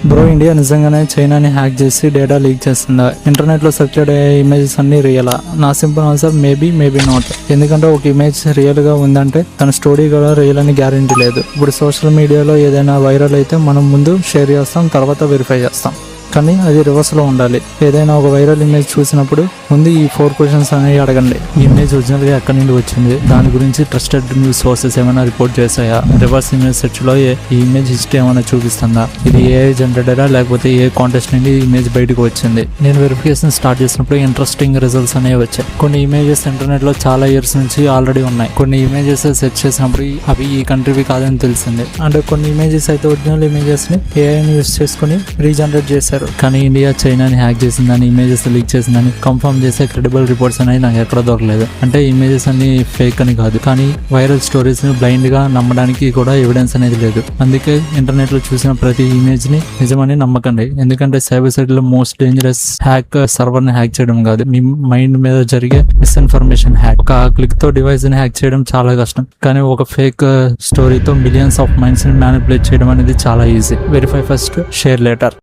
Bro, India నిజంగానే చైనాని hack చేసి data leak చేస్తుందా? ఇంటర్నెట్ లో సర్క్యులేట్ అయ్యే ఇమేజెస్ అన్ని రియలా? నా సింపుల్ ఆన్సర్ మేబీ నాట్. ఎందుకంటే ఒక ఇమేజ్ రియల్ గా ఉందంటే తన స్టోరీ కూడా రియల్ అని గ్యారంటీ లేదు. ఇప్పుడు సోషల్ మీడియాలో ఏదైనా వైరల్ అయితే మనం ముందు షేర్ చేస్తాం, తర్వాత వెరిఫై చేస్తాం. కానీ అది రివర్స్ లో ఉండాలి. ఏదైనా ఒక వైరల్ ఇమేజ్ చూసినప్పుడు ముందు ఈ 4 క్వశ్చన్స్ అనేవి అడగండి. ఈ ఇమేజ్ ఒరిజినల్ గా ఎక్కడి నుండి వచ్చింది? దాని గురించి ట్రస్టెడ్ న్యూస్ సోర్సెస్ ఏమైనా రిపోర్ట్ చేశాయా? రివర్స్ ఇమేజ్ సెర్చ్ లో ఈ ఇమేజ్ హిస్టరీ ఏమైనా చూపిస్తుందా? ఇది ఏ జనరేటరా లేకపోతే ఏ కాంటెస్ట్ నుండి ఇమేజ్ బయటకు వచ్చింది? నేను వెరిఫికేషన్ స్టార్ట్ చేసినప్పుడు ఇంట్రెస్టింగ్ రిజల్ట్స్ అనేవి వచ్చాయి. కొన్ని ఇమేజెస్ ఇంటర్నెట్ లో చాలా ఇయర్స్ నుంచి ఆల్రెడీ ఉన్నాయి. కొన్ని ఇమేజెస్ సెర్చ్ చేసినప్పుడు అవి ఈ కంట్రీవి కాదని తెలిసింది. అంటే కొన్ని ఇమేజెస్ అయితే ఒరిజినల్ ఇమేజెస్ ని ఏఐని యూస్ చేసుకుని రీజనరేట్ చేశారు. కానీ ఇండియా చైనాని హ్యాక్ చేసిందని, ఇమేజెస్ లీక్ చేసిందని కన్ఫర్మ్ చేసే క్రెడిబుల్ రిపోర్ట్స్ అనేది నాకు ఎక్కడ దొరకలేదు. అంటే ఇమేజెస్ అన్ని ఫేక్ అని కాదు, కానీ వైరల్ స్టోరీస్ ని బ్లైండ్ గా నమ్మడానికి కూడా ఎవిడెన్స్ అనేది లేదు. అందుకే ఇంటర్నెట్ లో చూసిన ప్రతి ఇమేజ్ ని నిజమని నమ్మకండి. ఎందుకంటే సైబర్ సైట్ లో మోస్ట్ డేంజరస్ హ్యాక్ సర్వర్ ని హ్యాక్ చేయడం కాదు, మీ మైండ్ మీద జరిగే మిస్ఇన్ఫర్మేషన్ హ్యాక్. ఒక క్లిక్ తో డివైస్ ని హ్యాక్ చేయడం చాలా కష్టం, కానీ ఒక ఫేక్ స్టోరీతో మిలియన్స్ ఆఫ్ మైండ్స్ ని మ్యానిపులేట్ చేయడం అనేది చాలా easy. Verify first, share later.